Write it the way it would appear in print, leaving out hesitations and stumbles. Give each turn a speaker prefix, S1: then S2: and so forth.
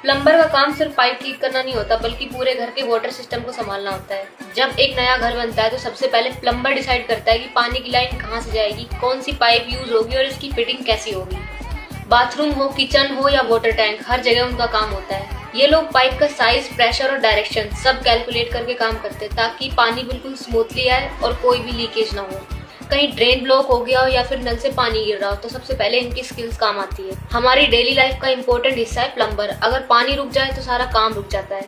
S1: Plumber का काम सिर्फ पाइप ठीक करना नहीं होता, बल्कि पूरे घर के वाटर सिस्टम को संभालना होता है। जब एक नया घर बनता है तो सबसे पहले प्लम्बर डिसाइड करता है कि पानी की लाइन कहाँ से जाएगी, कौन सी पाइप यूज होगी और इसकी फिटिंग कैसी होगी। बाथरूम हो, किचन हो या वाटर टैंक, हर जगह उनका काम होता है। ये लोग पाइप का साइज, प्रेशर और डायरेक्शन सब कैलकुलेट करके काम करते हैं, ताकि पानी बिल्कुल स्मूथली आए और कोई भी लीकेज ना हो। कहीं ड्रेन ब्लॉक हो गया हो या फिर नल से पानी गिर रहा हो तो सबसे पहले इनकी स्किल्स काम आती है। हमारी डेली लाइफ का इंपॉर्टेंट हिस्सा है प्लम्बर। अगर पानी रुक जाए तो सारा काम रुक जाता है।